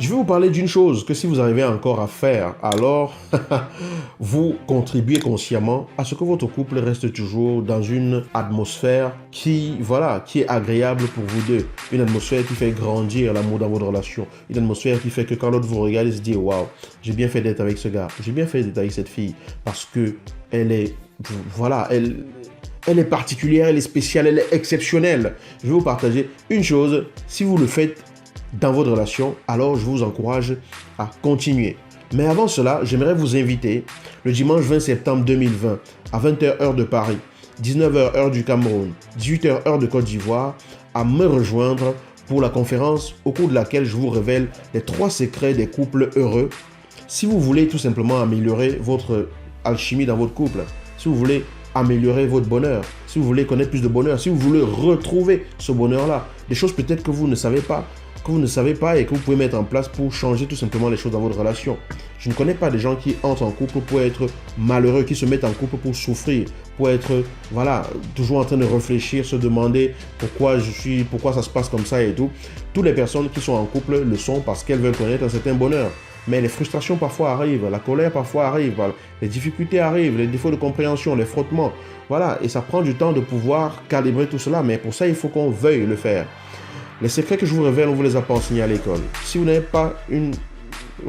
Je vais vous parler d'une chose que si vous arrivez encore à faire, alors vous contribuez consciemment à ce que votre couple reste toujours dans une atmosphère qui est agréable pour vous deux. Une atmosphère qui fait grandir l'amour dans votre relation. Une atmosphère qui fait que quand l'autre vous regarde, il se dit waouh, j'ai bien fait d'être avec ce gars, j'ai bien fait d'être avec cette fille parce que elle est, elle est particulière, elle est spéciale, elle est exceptionnelle. Je vais vous partager une chose, si vous le faites dans votre relation, alors je vous encourage à continuer. Mais avant cela, j'aimerais vous inviter le dimanche 20 septembre 2020 à 20h heure de Paris, 19h heure du Cameroun, 18h heure de Côte d'Ivoire, à me rejoindre pour la conférence au cours de laquelle je vous révèle les 3 secrets des couples heureux. Si vous voulez tout simplement améliorer votre alchimie dans votre couple, si vous voulez améliorer votre bonheur, si vous voulez connaître plus de bonheur, si vous voulez retrouver ce bonheur-là, des choses peut-être que vous ne savez pas, et que vous pouvez mettre en place pour changer tout simplement les choses dans votre relation. Je ne connais pas des gens qui entrent en couple pour être malheureux, qui se mettent en couple pour souffrir, pour être, toujours en train de réfléchir, se demander pourquoi ça se passe comme ça et tout. Toutes les personnes qui sont en couple le sont parce qu'elles veulent connaître un certain bonheur. Mais les frustrations parfois arrivent, la colère parfois arrive, les difficultés arrivent, les défauts de compréhension, les frottements. Et ça prend du temps de pouvoir calibrer tout cela, mais pour ça, il faut qu'on veuille le faire. Les secrets que je vous révèle, on ne vous les a pas enseignés à l'école. Si vous n'avez pas une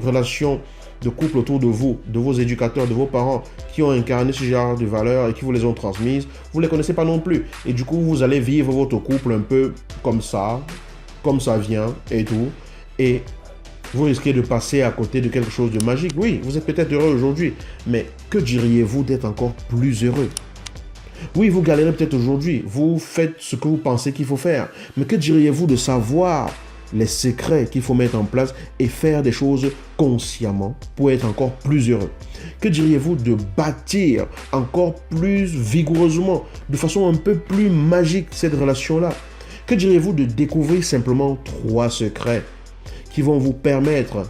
relation de couple autour de vous, de vos éducateurs, de vos parents qui ont incarné ce genre de valeurs et qui vous les ont transmises, vous ne les connaissez pas non plus. Et du coup, vous allez vivre votre couple un peu comme ça vient et tout. Et vous risquez de passer à côté de quelque chose de magique. Oui, vous êtes peut-être heureux aujourd'hui, mais que diriez-vous d'être encore plus heureux? Oui, vous galérez peut-être aujourd'hui, vous faites ce que vous pensez qu'il faut faire, mais que diriez-vous de savoir les secrets qu'il faut mettre en place et faire des choses consciemment pour être encore plus heureux? Que diriez-vous de bâtir encore plus vigoureusement, de façon un peu plus magique cette relation-là? Que diriez-vous de découvrir simplement 3 secrets qui vont vous permettre,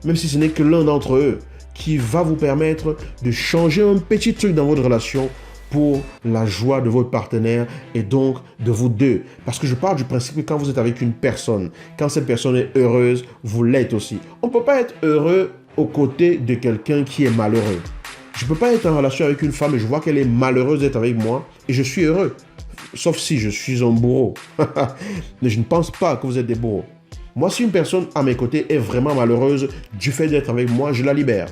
même si ce n'est que l'un d'entre eux, qui va vous permettre de changer un petit truc dans votre relation pour la joie de votre partenaire et donc de vous deux. Parce que je parle du principe que quand vous êtes avec une personne, quand cette personne est heureuse, vous l'êtes aussi. On ne peut pas être heureux aux côtés de quelqu'un qui est malheureux. Je ne peux pas être en relation avec une femme et je vois qu'elle est malheureuse d'être avec moi et je suis heureux. Sauf si je suis un bourreau. Mais je ne pense pas que vous êtes des bourreaux. Moi, si une personne à mes côtés est vraiment malheureuse du fait d'être avec moi, je la libère.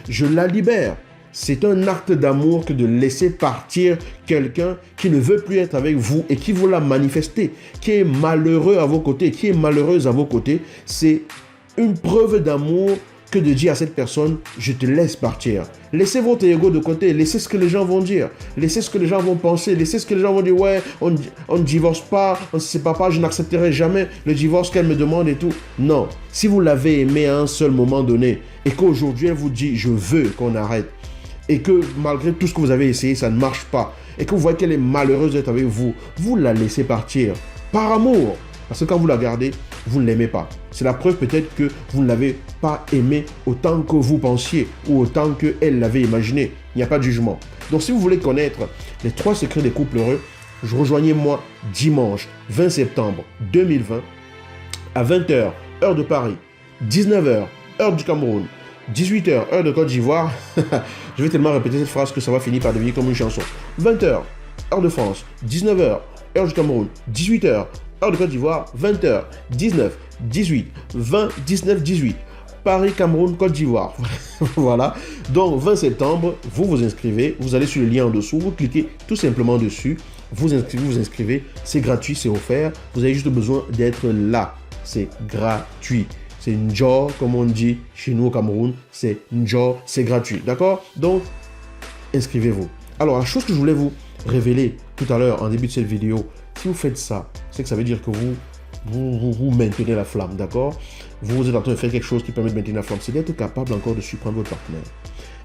Je la libère. C'est un acte d'amour que de laisser partir quelqu'un qui ne veut plus être avec vous et qui vous l'a manifesté, qui est malheureux à vos côtés, qui est malheureuse à vos côtés. C'est une preuve d'amour que de dire à cette personne, je te laisse partir. Laissez votre ego de côté, laissez ce que les gens vont dire, laissez ce que les gens vont penser, laissez ce que les gens vont dire, ouais, on ne divorce pas, on ne se sépare pas, je n'accepterai jamais le divorce qu'elle me demande et tout. Non, si vous l'avez aimé à un seul moment donné et qu'aujourd'hui elle vous dit, je veux qu'on arrête, et que malgré tout ce que vous avez essayé, ça ne marche pas, et que vous voyez qu'elle est malheureuse d'être avec vous, vous la laissez partir par amour. Parce que quand vous la gardez, vous ne l'aimez pas. C'est la preuve peut-être que vous ne l'avez pas aimée autant que vous pensiez ou autant qu'elle l'avait imaginé. Il n'y a pas de jugement. Donc si vous voulez connaître les 3 secrets des couples heureux, rejoignez-moi dimanche 20 septembre 2020 à 20h heure de Paris, 19h heure du Cameroun, 18h heure de Côte d'Ivoire. Je vais tellement répéter cette phrase que ça va finir par devenir comme une chanson. 20h heure de France, 19h heure du Cameroun, 18h heure de Côte d'Ivoire, 20h, 19, 18, 20, 19, 18. Paris, Cameroun, Côte d'Ivoire. Voilà. Donc, 20 septembre, vous vous inscrivez. Vous allez sur le lien en dessous. Vous cliquez tout simplement dessus. Vous inscrivez. C'est gratuit, c'est offert. Vous avez juste besoin d'être là. C'est gratuit. C'est Njo, comme on dit chez nous au Cameroun. C'est Njo, c'est gratuit. D'accord? Donc, inscrivez-vous. Alors, la chose que je voulais vous révéler tout à l'heure en début de cette vidéo, si vous faites ça, c'est que ça veut dire que vous maintenez la flamme, d'accord? Vous êtes en train de faire quelque chose qui permet de maintenir la flamme. C'est d'être capable encore de surprendre votre partenaire.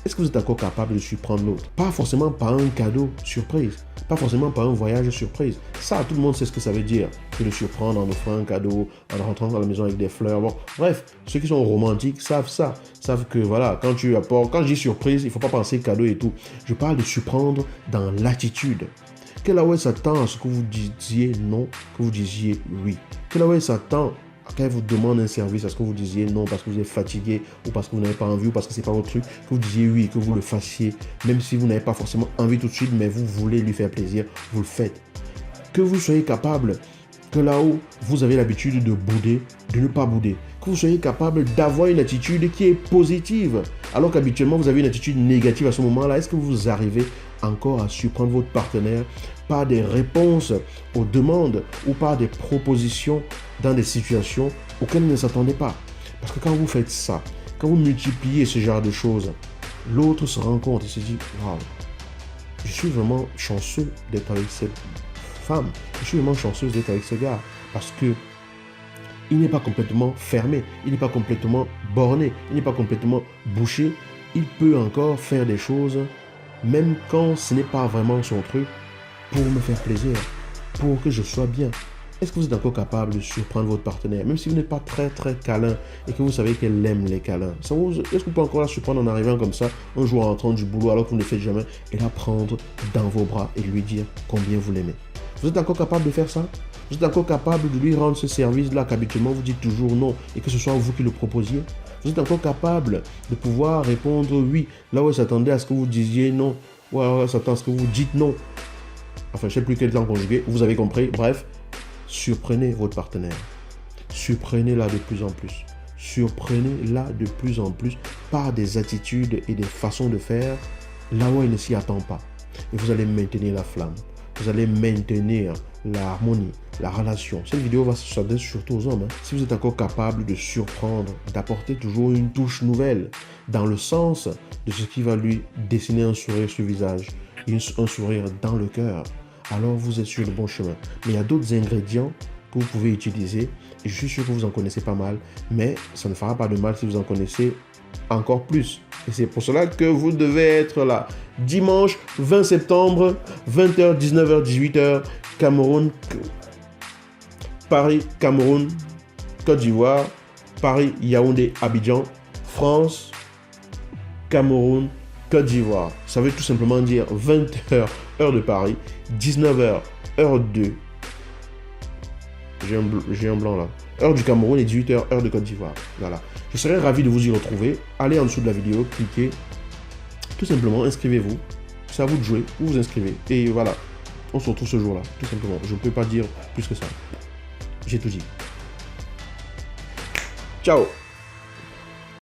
Est-ce que vous êtes encore capable de surprendre l'autre? Pas forcément par un cadeau surprise, pas forcément par un voyage surprise. Ça, tout le monde sait ce que ça veut dire, que de surprendre en offrant un cadeau, en rentrant dans la maison avec des fleurs. Bon, bref, ceux qui sont romantiques savent ça, savent que voilà, quand je dis surprise, il ne faut pas penser cadeau et tout. Je parle de surprendre dans l'attitude. Que la ouais s'attend à ce que vous disiez non, que vous disiez oui. Que la ouais s'attend quand elle vous demande un service, est-ce que vous disiez non parce que vous êtes fatigué ou parce que vous n'avez pas envie ou parce que c'est pas votre truc, que vous disiez oui, que vous le fassiez, même si vous n'avez pas forcément envie tout de suite, mais vous voulez lui faire plaisir, vous le faites. Que vous soyez capable, que là où vous avez l'habitude de bouder, de ne pas bouder. Que vous soyez capable d'avoir une attitude qui est positive, alors qu'habituellement vous avez une attitude négative à ce moment-là. Est-ce que vous arrivez encore à surprendre votre partenaire par des réponses aux demandes ou par des propositions dans des situations auxquelles il ne s'attendait pas? Parce que quand vous faites ça, quand vous multipliez ce genre de choses, l'autre se rend compte et se dit « Waouh, je suis vraiment chanceux d'être avec cette femme, je suis vraiment chanceuse d'être avec ce gars. » Parce que il n'est pas complètement fermé, il n'est pas complètement borné, il n'est pas complètement bouché. Il peut encore faire des choses, même quand ce n'est pas vraiment son truc, pour me faire plaisir, pour que je sois bien. Est-ce que vous êtes encore capable de surprendre votre partenaire, même si vous n'êtes pas très câlin et que vous savez qu'elle aime les câlins? Est-ce que vous pouvez encore la surprendre en arrivant comme ça, un jour en rentrant du boulot alors que vous ne le faites jamais, et la prendre dans vos bras et lui dire combien vous l'aimez? Vous êtes encore capable de faire ça? Vous êtes encore capable de lui rendre ce service-là qu'habituellement vous dites toujours non et que ce soit vous qui le proposiez? Vous êtes encore capable de pouvoir répondre oui, là où elle s'attendait à ce que vous disiez non, ou alors elle s'attend à ce que vous dites non? Enfin, je ne sais plus quel temps conjugué, vous avez compris. Bref, surprenez votre partenaire. Surprenez-la de plus en plus. Surprenez-la de plus en plus par des attitudes et des façons de faire là où elle ne s'y attend pas. Et vous allez maintenir la flamme. Vous allez maintenir l'harmonie, la relation. Cette vidéo va s'adresser surtout aux hommes. Si vous êtes encore capable de surprendre, d'apporter toujours une touche nouvelle dans le sens de ce qui va lui dessiner un sourire sur le visage, un sourire dans le cœur, alors vous êtes sur le bon chemin. Mais il y a d'autres ingrédients que vous pouvez utiliser et je suis sûr que vous en connaissez pas mal, mais ça ne fera pas de mal si vous en connaissez encore plus. Et c'est pour cela que vous devez être là. Dimanche 20 septembre, 20h, 19h, 18h, Cameroun, Paris, Cameroun, Côte d'Ivoire, Paris, Yaoundé, Abidjan, France, Cameroun, Côte d'Ivoire. Ça veut tout simplement dire 20h, heure de Paris, 19h, heure de... J'ai un blanc là. Heure du Cameroun et 18h, heure de Côte d'Ivoire. Voilà. Je serais ravi de vous y retrouver. Allez en dessous de la vidéo, cliquez. Tout simplement, inscrivez-vous. C'est à vous de jouer. Vous vous inscrivez. Et voilà. On se retrouve ce jour-là. Tout simplement. Je ne peux pas dire plus que ça. J'ai tout dit. Ciao.